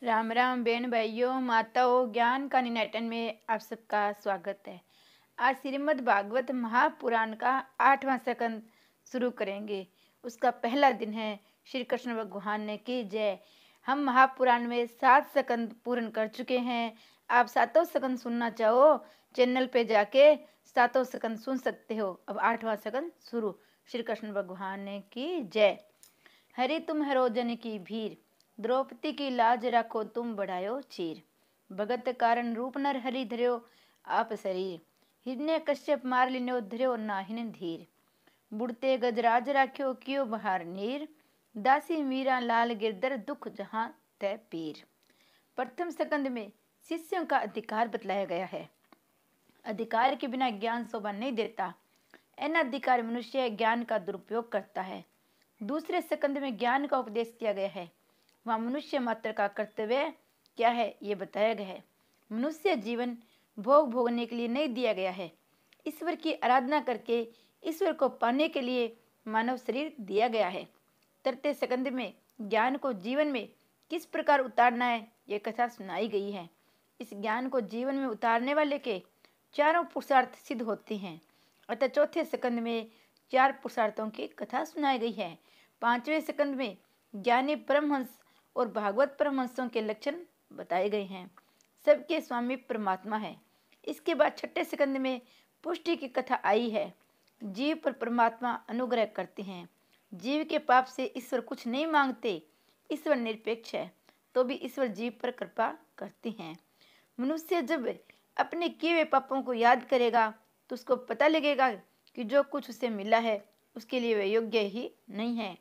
राम राम बहन भाइयों माताओं, ज्ञान का निनाटन में आप सबका स्वागत है। आज श्रीमद् भागवत महापुराण का 8वां स्कंद शुरू करेंगे। उसका पहला दिन है। श्री कृष्ण भगवान ने की जय। हम महापुराण में 7 स्कंद पूर्ण कर चुके हैं। आप 7वां स्कंद सुनना चाहो चैनल पे जाके 7वां स्कंद सुन सकते हो। अब 8वां स्कंद शुरू। श्री कृष्ण भगवान ने की जय। हरि तुम हरो जन की भीर, द्रौपदी की लाज रखो तुम बढ़ायो चीर। भगत कारण रूप नर हरि धर्यो आप शरीर, हिरण्य कश्यप मार लिन्यो धर्यो नाहिन धीर। बुढ़ते गजराज राख्यो कियो बहार नीर, दासी मीरा लाल गिरधर दुख जहां तय पीर। प्रथम स्कंद में शिष्यों का अधिकार बतलाया गया है। अधिकार के बिना ज्ञान शोभा नहीं देता। अनाधिकार मनुष्य ज्ञान का दुरुपयोग करता है। दूसरे स्कंद में ज्ञान का उपदेश किया गया है। वहाँ मनुष्य मात्र का कर्तव्य क्या है ये बताया गया है। मनुष्य जीवन भोग भोगने के लिए नहीं दिया गया है। ईश्वर की आराधना करके ईश्वर को पाने के लिए मानव शरीर दिया गया है। तृतीय स्कंद में ज्ञान को जीवन में किस प्रकार उतारना है ये कथा सुनाई गई है। इस ज्ञान को जीवन में उतारने वाले के चारों पुरुषार्थ सिद्ध होते हैं। अतः चौथे स्कंद में 4 पुरुषार्थों की कथा सुनाई गई है। 5वें स्कंद में ज्ञानी परमहंस और भागवत परमहंसों के लक्षण बताए गए हैं। सबके स्वामी परमात्मा है। इसके बाद 6ठे स्कंद में पुष्टि की कथा आई है। जीव पर परमात्मा अनुग्रह करते हैं। जीव के पाप से ईश्वर कुछ नहीं मांगते। ईश्वर निरपेक्ष है तो भी ईश्वर जीव पर कृपा करते हैं। मनुष्य जब अपने किए हुए पापों को याद करेगा तो उसको पता लगेगा कि जो कुछ उसे मिला है उसके लिए वह योग्य ही नहीं है।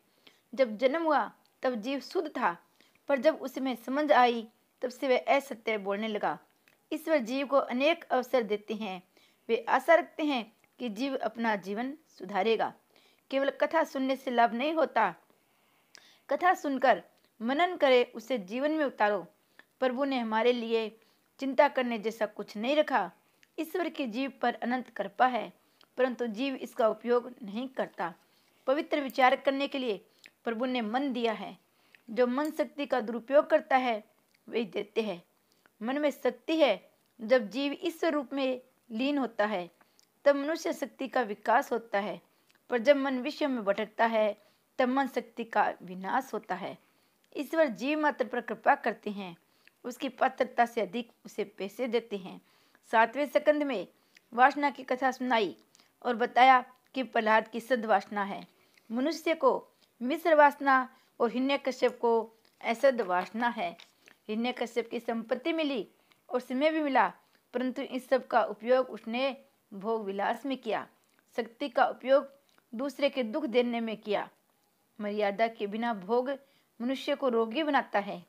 जब जन्म हुआ तब जीव शुद्ध था, पर जब उसमें समझ आई तब से वह असत्य बोलने लगा। ईश्वर जीव को अनेक अवसर देते हैं। वे आशा रखते हैं कि जीव अपना जीवन सुधारेगा। केवल कथा सुनने से लाभ नहीं होता। कथा सुनकर मनन करे, उसे जीवन में उतारो। प्रभु ने हमारे लिए चिंता करने जैसा कुछ नहीं रखा। ईश्वर की जीव पर अनंत कृपा है, परंतु जीव इसका उपयोग नहीं करता। पवित्र विचार करने के लिए प्रभु ने मन दिया है। जो मन शक्ति का दुरुपयोग करता है वही देते हैं। मन में शक्ति है। जब जीव ईश्वर रूप में लीन होता है तब मनुष्य शक्ति का विकास होता है, पर जब मन विश्व में भटकता है तब मन शक्ति का विनाश होता है। ईश्वर जीव मात्र पर कृपा करते हैं। उसकी पात्रता से अधिक उसे पैसे देते हैं। 7वें स्कंद में वासना की कथा सुनाई और बताया कि प्रहलाद की सद्वासना है। मनुष्य को मिश्र वासना और हिरण्यकश्यप को असद वासना है। हिरण्यकश्यप की संपत्ति मिली और समय भी मिला, परंतु इस सब का उपयोग उसने भोग विलास में किया। शक्ति का उपयोग दूसरे के दुख देने में किया। मर्यादा के बिना भोग मनुष्य को रोगी बनाता है।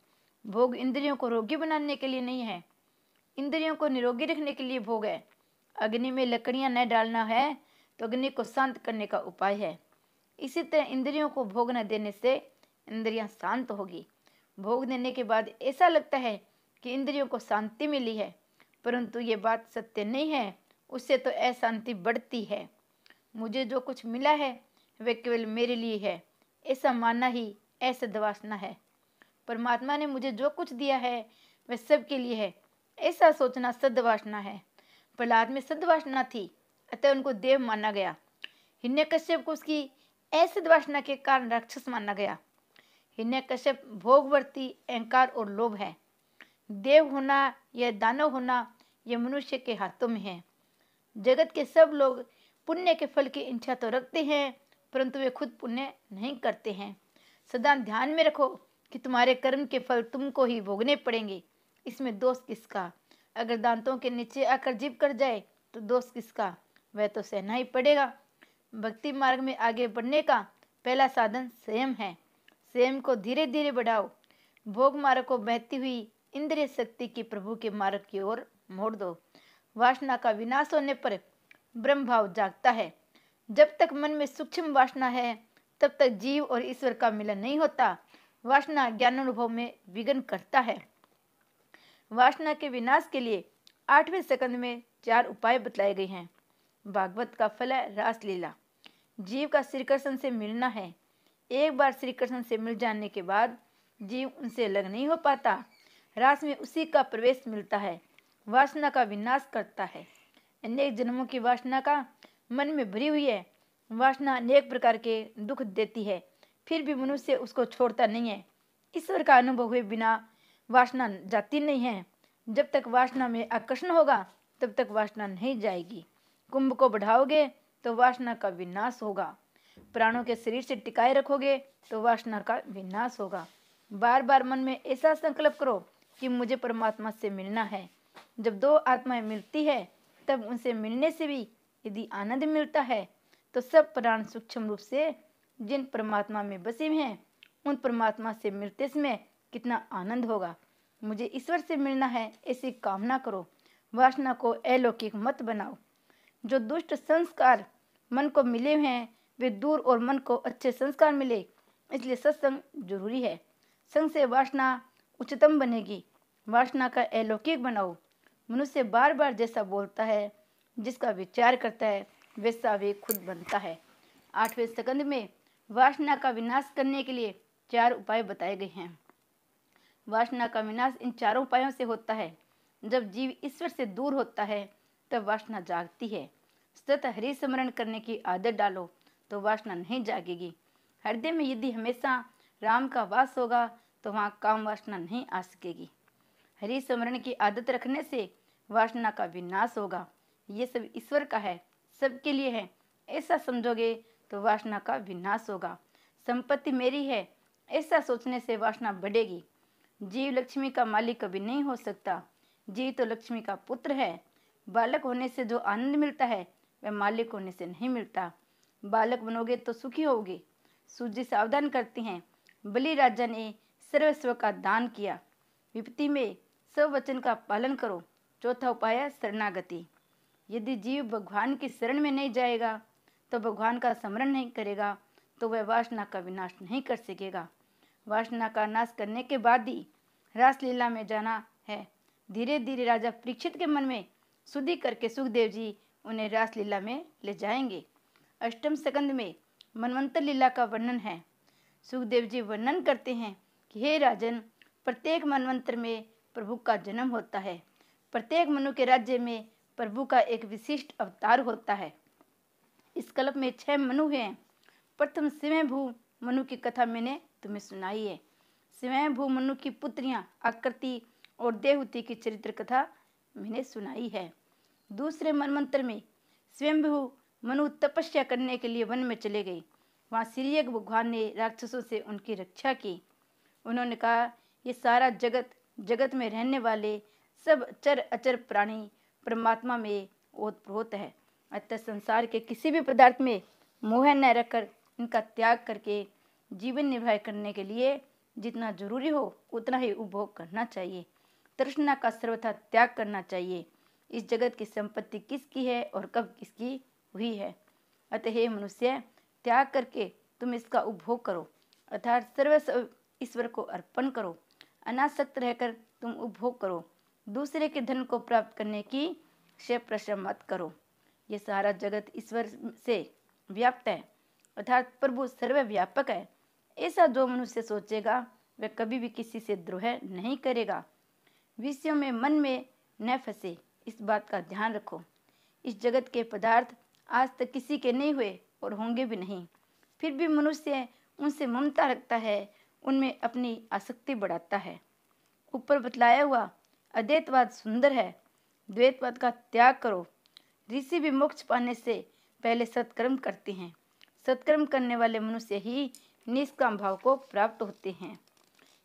भोग इंद्रियों को रोगी बनाने के लिए नहीं है, इंद्रियों को निरोगी रखने के लिए भोग है। अग्नि में लकड़ियां न डालना है तो अग्नि को शांत करने का उपाय है। इसी तरह इंद्रियों को भोग न देने से इंद्रियां शांत होगी। भोग देने के बाद ऐसा लगता है कि इंद्रियों को शांति मिली है, परंतु ये बात सत्य नहीं है। उससे तो अशांति बढ़ती है। मुझे जो कुछ मिला है वह केवल मेरे लिए है, ऐसा मानना ही असद्वासना है। परमात्मा ने मुझे जो कुछ दिया है वह सबके लिए है, ऐसा सोचना सद्वासना है। प्रहलाद में सद्वासना थी, अतः उनको देव माना गया। हिरण्यकश्यप को उसकी असद्वासना के कारण राक्षस माना गया। हिरण्यकश्यप भोगवर्ती अहंकार और लोभ है। देव होना या दानव होना यह मनुष्य के हाथों में है। जगत के सब लोग पुण्य के फल की इच्छा तो रखते हैं, परंतु वे खुद पुण्य नहीं करते हैं। सदा ध्यान में रखो कि तुम्हारे कर्म के फल तुमको ही भोगने पड़ेंगे। इसमें दोष किसका? अगर दांतों के नीचे आकर जीभ कट जाए तो दोष किसका? वह तो सहना ही पड़ेगा। भक्ति मार्ग में आगे बढ़ने का पहला साधन संयम है। संयम को धीरे धीरे बढ़ाओ। भोग मार्ग को बहती हुई इंद्रिय शक्ति की प्रभु के मार्ग की ओर मोड़ दो। वासना का विनाश होने पर ब्रह्म भाव जागता है। जब तक मन में सूक्ष्म वासना है तब तक जीव और ईश्वर का मिलन नहीं होता। वासना ज्ञानानुभव में विघ्न करता है। वासना के विनाश के लिए 8वें स्कंद में 4 उपाय बतलाए गए हैं। भागवत का फल है रासलीला। जीव का श्री कृष्ण से मिलना है। एक बार श्री कृष्ण से मिल जाने के बाद जीव उनसे अलग नहीं हो पाता। रास में उसी का प्रवेश मिलता है, वासना का विनाश करता है। अनेक जन्मों की वासना का मन में भरी हुई है। वासना अनेक प्रकार के दुख देती है, फिर भी मनुष्य उसको छोड़ता नहीं है। ईश्वर का अनुभव हुए बिना वासना जाती नहीं है। जब तक वासना में आकर्षण होगा तब तक वासना नहीं जाएगी। कुंभ को बढ़ाओगे तो वासना का विनाश होगा। प्राणों के शरीर से टिकाए रखोगे तो वासना का विनाश होगा। बार बार मन में ऐसा संकल्प करो कि मुझे परमात्मा से मिलना है। जब दो आत्माएं मिलती है तब उनसे मिलने से भी यदि आनंद मिलता है तो सब प्राण सूक्ष्म रूप से जिन परमात्मा में बसे हैं उन परमात्मा से मिलते समय कितना आनंद होगा। मुझे ईश्वर से मिलना है ऐसी कामना करो। वासना को अलौकिक मत बनाओ। जो दुष्ट संस्कार मन को मिले हैं वे दूर और मन को अच्छे संस्कार मिले, इसलिए सत्संग जरूरी है। संग से वासना उच्चतम बनेगी। वासना का अलौकिक बनाओ। मनुष्य बार बार जैसा बोलता है, जिसका विचार करता है, वैसा वे खुद बनता है। 8वें स्कंद में वासना का विनाश करने के लिए 4 उपाय बताए गए हैं। वासना का विनाश इन 4 उपायों से होता है। जब जीव ईश्वर से दूर होता है तब वासना जागती है। सतत हरि स्मरण करने की आदत डालो तो वासना नहीं जागेगी। हृदय में यदि हमेशा राम का वास होगा तो वहाँ काम वासना नहीं आ सकेगी। हरि स्मरण की आदत रखने से वासना का विनाश होगा। ये सब ईश्वर का है, सबके लिए है, ऐसा समझोगे तो वासना का विनाश होगा। संपत्ति मेरी है, ऐसा सोचने से वासना बढ़ेगी। जीव लक्ष्मी का मालिक कभी नहीं हो सकता। जीव तो लक्ष्मी का पुत्र है। बालक होने से जो आनंद मिलता है वह मालिक होने से नहीं मिलता। बालक बनोगे तो सुखी होगे। सूजी सावधान करते हैं, बलि राजा ने सर्वस्व का दान किया। विपत्ति में सब वचन का पालन करो। चौथा उपाय है शरणागति। यदि जीव भगवान की शरण में नहीं जाएगा तो भगवान का स्मरण नहीं करेगा तो वह वासना का विनाश नहीं कर सकेगा। वासना का नाश करने के बाद ही रासलीला में जाना है। धीरे धीरे राजा परीक्षित के मन में शुद्धि करके सुखदेव जी उन्हें रासलीला में ले जाएंगे। 8वें स्कंद में मनवंतर लीला का वर्णन है। सुखदेव जी वर्णन करते हैं कि हे राजन, प्रत्येक मनवंतर में प्रभु का जन्म होता है। प्रत्येक मनु के राज्य में प्रभु का एक विशिष्ट अवतार होता है। इस कल्प में 6 मनु हैं। प्रथम स्वयंभू मनु की कथा मैंने तुम्हें सुनाई है। स्वयंभू मनु की पुत्रियां आकृति और देवहूति की चरित्र कथा मैंने सुनाई है। दूसरे मनवंतर में स्वयंभू मनु तपस्या करने के लिए वन में चले गए। वहाँ श्री भगवान ने राक्षसों से उनकी रक्षा की। उन्होंने कहा, ये सारा जगत में रहने वाले सब चर अचर प्राणी परमात्मा में ओतप्रोत है। अतः संसार के किसी भी पदार्थ में मोह न रखकर इनका त्याग करके जीवन निर्वाह करने के लिए जितना जरूरी हो उतना ही उपभोग करना चाहिए। तृष्णा का सर्वथा त्याग करना चाहिए। इस जगत की संपत्ति किसकी है और कब किसकी हुई है। अतः हे मनुष्य, त्याग करके तुम इसका उपभोग करो, अर्थात सर्वस्व ईश्वर को अर्पण करो। अनासक्त रहकर तुम उपभोग करो। दूसरे के धन को प्राप्त करने की प्रश्रम मत करो। ये सारा जगत ईश्वर से व्याप्त है, अर्थात प्रभु सर्वव्यापक है। ऐसा जो मनुष्य सोचेगा वह कभी भी किसी से द्रोह नहीं करेगा। विषयों में मन में न फंसे, इस बात का ध्यान रखो। इस जगत के पदार्थ आज तक किसी के नहीं हुए और होंगे भी नहीं, फिर भी मनुष्य उनसे ममता रखता है, उनमें अपनी आसक्ति बढ़ाता है। ऊपर बतलाया हुआ अद्वैतवाद सुंदर है। द्वैतवाद का त्याग करो। ऋषि भी मोक्ष पाने से पहले सत्कर्म करते हैं। सत्कर्म करने वाले मनुष्य ही निष्काम भाव को प्राप्त होते हैं।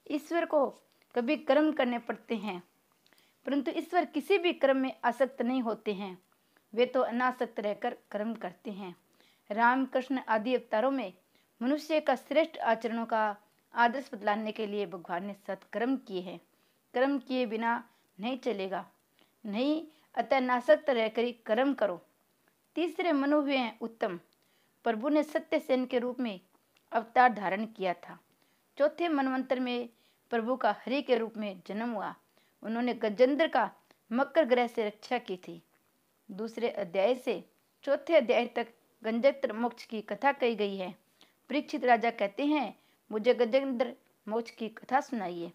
ईश्वर को कभी कर्म करने पड़ते हैं, परंतु ईश्वर किसी भी कर्म में आसक्त नहीं होते हैं। वे तो अनासक्त रहकर कर्म करते हैं। राम कृष्ण आदि अवतारों में मनुष्य का श्रेष्ठ आचरणों का आदर्श बतलाने के लिए भगवान ने सत्कर्म किए हैं। कर्म किए बिना नहीं चलेगा। नहीं, अतः नासक्त रहकर ही कर्म करो। तीसरे मनु हुए हैं उत्तम। प्रभु ने सत्य सेन के रूप में अवतार धारण किया था। चौथे मनवंतर में प्रभु का हरि के रूप में जन्म हुआ। उन्होंने गजेंद्र का मकर ग्रह से रक्षा की थी। दूसरे अध्याय से चौथे अध्याय तक गजेंद्र मोक्ष की कथा कही गई है। परीक्षित राजा कहते हैं, मुझे गजेंद्र मोक्ष की कथा सुनाइए।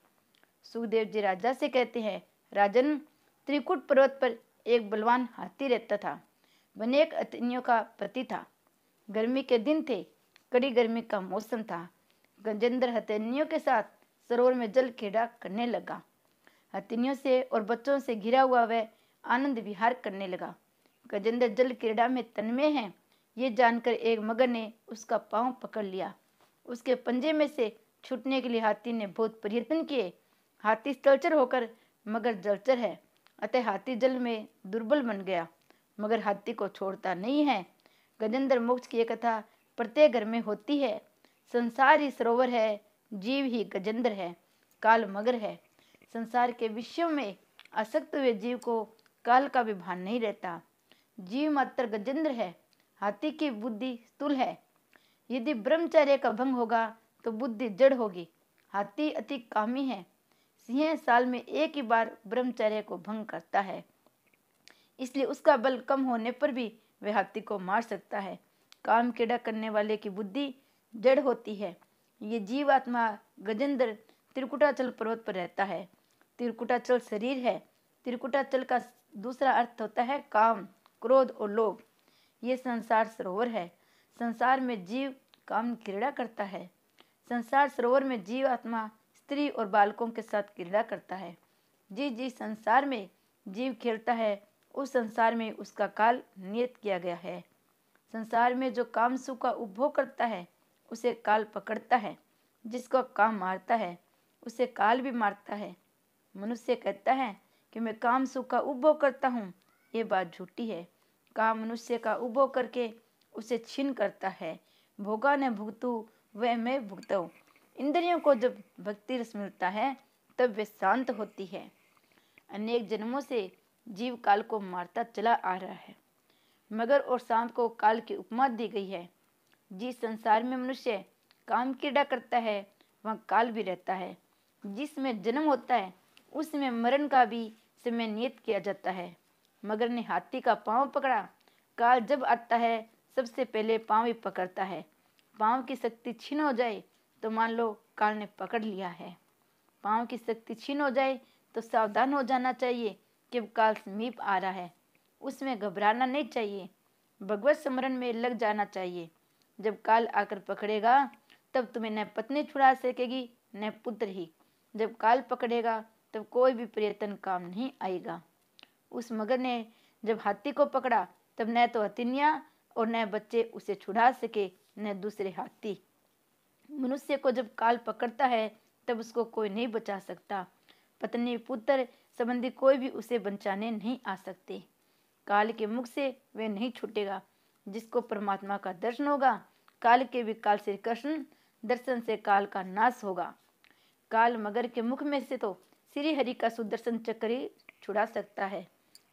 सुखदेव जी राजा से कहते हैं, राजन, त्रिकुट पर्वत पर एक बलवान हाथी रहता था। वह अनेक अतिथियों का पति था। गर्मी के दिन थे, कड़ी गर्मी का मौसम था। गजेंद्र हथिनियों के साथ सरोवर में जल क्रीड़ा करने लगा। हथिनियों से और बच्चों से घिरा हुआ वह आनंद विहार करने लगा। गजेंद्र जल क्रीड़ा में तन्मय है, ये जानकर एक मगर ने उसका पांव पकड़ लिया। उसके पंजे में से छूटने के लिए हाथी ने बहुत प्रयत्न किए। हाथी स्थलचर होकर मगर जलचर है, अतः हाथी जल में दुर्बल बन गया, मगर हाथी को छोड़ता नहीं है। गजेंद्र मोक्ष की कथा प्रत्येक घर में होती है। संसार ही सरोवर है, जीव ही गजेंद्र है, काल मगर है। संसार के विषयों में आसक्त हुए जीव को काल का भी भान नहीं रहता। जीव मात्र गजेंद्र है, हाथी की बुद्धि स्थूल है। यदि ब्रह्मचर्य का भंग होगा तो बुद्धि जड़ होगी। हाथी अति कामी है, सिंह साल में एक ही बार ब्रह्मचर्य को भंग करता है, इसलिए उसका बल कम होने पर भी वह हाथी को मार सकता है। काम क्रीड़ा करने वाले की बुद्धि जड़ होती है। ये जीवात्मा गजेंद्र त्रिकुटाचल पर्वत पर रहता है। त्रिकुटाचल शरीर है। त्रिकुटाचल का दूसरा अर्थ होता है काम, क्रोध और लोभ। ये संसार सरोवर है। संसार में जीव काम क्रीड़ा करता है। संसार सरोवर में जीव आत्मा स्त्री और बालकों के साथ क्रीड़ा करता है। जिस संसार में जीव खेलता है, उस संसार में उसका काल नियत किया गया है। संसार में जो काम सुख का उपभोग करता है, उसे काल पकड़ता है। जिसको काम मारता है, उसे काल भी मारता है। मनुष्य कहता है कि मैं काम सुख का उपभोग करता हूँ, ये बात झूठी है। काम मनुष्य का उपभोग करके उसे छीन करता है। भोगा ने भुगतू, वह मैं भुगतऊ। इंद्रियों को जब भक्ति रस मिलता है, तब वे शांत होती है। अनेक जन्मों से जीव काल को मारता चला आ रहा है। मगर और सांप को काल की उपमा दी गई है। जिस संसार में मनुष्य काम क्रीड़ा करता है, वहाँ काल भी रहता है। जिसमें जन्म होता है, उसमें मरण का भी समय नियत किया जाता है। मगर ने हाथी का पांव पकड़ा। काल जब आता है, सबसे पहले पांव ही पकड़ता है। पांव की शक्ति छीन हो जाए तो मान लो काल ने पकड़ लिया है। पांव की शक्ति छीन हो जाए तो सावधान हो जाना चाहिए कि काल समीप आ रहा है। उसमें घबराना नहीं चाहिए, भगवत स्मरण में लग जाना चाहिए। जब काल आकर पकड़ेगा, तब तुम्हें न पत्नी छुड़ा सकेगी न पुत्र ही। जब काल पकड़ेगा, तब कोई भी प्रयत्न काम नहीं आएगा। उस मगर ने जब हाथी को पकड़ा, तब न तो हथिनियां और न बच्चे उसे छुड़ा सके, न दूसरे हाथी। मनुष्य को जब काल पकड़ता है, तब उसको कोई नहीं बचा सकता। पत्नी, पुत्र संबंधी कोई भी उसे बचाने नहीं आ सकते। काल के मुख से वे नहीं छूटेगा। जिसको परमात्मा का दर्शन होगा, काल के भी काल से कृष्ण दर्शन से काल का नाश होगा। काल मगर के मुख में से तो श्री हरि का सुदर्शन चक्र ही छुड़ा सकता है।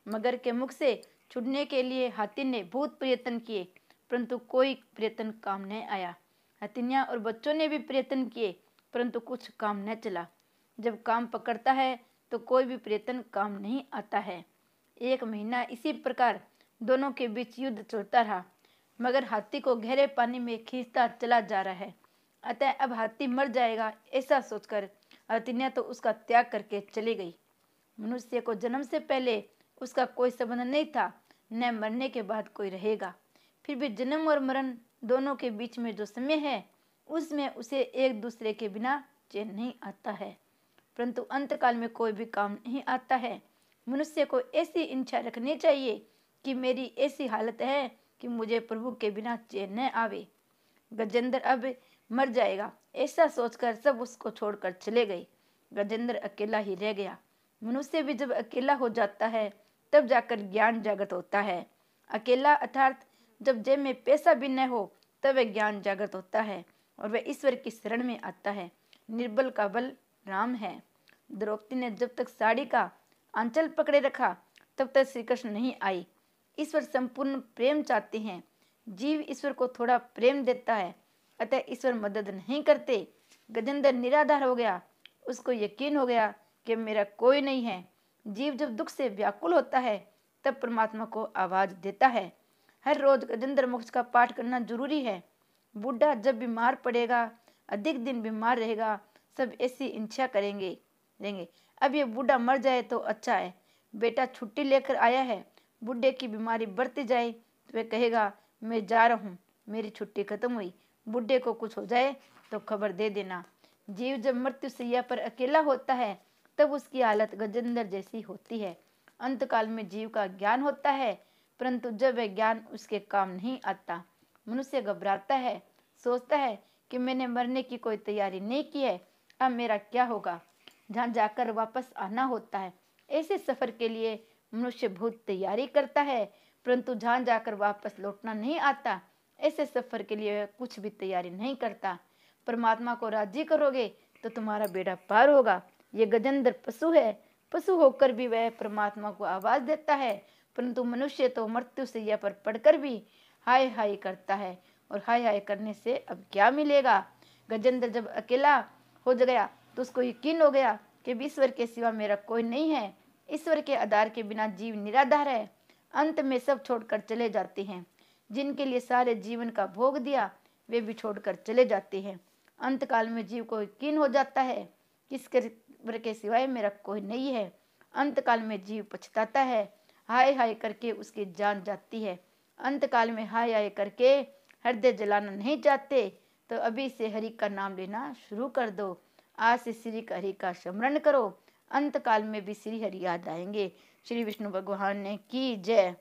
मगर के मुख से छुड़ने के लिए हाथी ने बहुत प्रयत्न किए, परंतु कोई प्रयत्न काम नहीं आया। हथिनियां और बच्चों ने भी प्रयत्न किए, परंतु कुछ काम न चला। जब काम पकड़ता है तो कोई भी प्रयत्न काम नहीं आता है। 1 महीना इसी प्रकार दोनों के बीच युद्ध चलता रहा। मगर हाथी को गहरे पानी में खींचता चला जा रहा है। अतः अब हाथी मर जाएगा, ऐसा सोचकर हथिनियां तो उसका त्याग करके चली गई। मनुष्य को जन्म से पहले उसका कोई संबंध नहीं था, न मरने के बाद कोई रहेगा। फिर भी जन्म और मरण दोनों के बीच में जो समय है, उसमें उसे एक दूसरे के बिना चैन नहीं आता है। परंतु अंतकाल में कोई भी काम नहीं आता है। मनुष्य को ऐसी इच्छा रखनी चाहिए कि मेरी ऐसी हालत है कि मुझे प्रभु के बिना चैन न आवे। गजेंद्र अब मर जाएगा, ऐसा सोचकर सब उसको छोड़कर चले गए। गजेंद्र अकेला ही रह गया। मनुष्य भी जब अकेला हो जाता है, तब जाकर ज्ञान जागृत होता है। अकेला अर्थात जब जेब में पैसा भी न हो, तब वह ज्ञान जागृत होता है और वह ईश्वर की शरण में आता है। निर्बल का बल राम है। द्रौपदी ने जब तक साड़ी का आंचल पकड़े रखा, तब तक श्री कृष्ण नहीं आई। ईश्वर संपूर्ण प्रेम चाहते हैं। जीव ईश्वर को थोड़ा प्रेम देता है, अतः ईश्वर मदद नहीं करते। गजेंद्र निराधार हो गया। उसको यकीन हो गया कि मेरा कोई नहीं है। जीव जब दुख से व्याकुल होता है, तब परमात्मा को आवाज देता है। हर रोज गजेंद्र मोक्ष का पाठ करना जरूरी है। बूढ़ा जब बीमार पड़ेगा, अधिक दिन बीमार रहेगा, सब ऐसी इच्छा करेंगे देंगे। अब ये बूढ़ा मर जाए तो अच्छा है, बेटा छुट्टी लेकर आया है। बूढ़े की बीमारी बढ़ती जाए तो वह कहेगा मैं जा रहा हूँ, मेरी छुट्टी खत्म हुई। बूढ़े को कुछ हो जाए तो खबर दे देना। जीव जब मृत्यु सैया पर अकेला होता है तब उसकी हालत गजेंद्र जैसी होती है। अंतकाल में जीव का ज्ञान होता है, परंतु जब वह ज्ञान उसके काम नहीं आता, मनुष्य घबराता है, सोचता है कि मैंने मरने की कोई तैयारी नहीं की है, अब मेरा क्या होगा। जहाँ जाकर वापस आना होता है, ऐसे सफर के लिए मनुष्य बहुत तैयारी करता है, परंतु जहाँ जाकर वापस लौटना नहीं आता, ऐसे सफर के लिए कुछ भी तैयारी नहीं करता। परमात्मा को राजी करोगे तो तुम्हारा बेड़ा पार होगा। ये गजेंद्र पशु है, पशु होकर भी वह परमात्मा को आवाज देता है, परंतु मनुष्य तो मृत्यु सैया पर पड़कर भी हाय हाय करता है, और हाय हाय करने से अब क्या मिलेगा। गजेंद्र जब अकेला हो गया तो उसको यकीन हो गया कि ईश्वर के सिवा मेरा कोई नहीं है। ईश्वर के आधार के बिना जीव निराधार है। अंत में सब छोड़कर चले जाते हैं। जिनके लिए सारे जीवन का भोग दिया वे भी छोड़कर चले जाते हैं। अंतकाल में जीव को यकीन हो जाता है कि ईश्वर के सिवाय मेरा कोई नहीं है। अंतकाल में जीव पछताता है, हाय हाय करके उसकी जान जाती है। अंतकाल में हाय हाय करके हृदय जलाना नहीं चाहते तो अभी से हरि का नाम लेना शुरू कर दो। आज से श्री हरि का स्मरण करो, अंतकाल में भी श्री हरि याद आएंगे। श्री विष्णु भगवान ने की जय।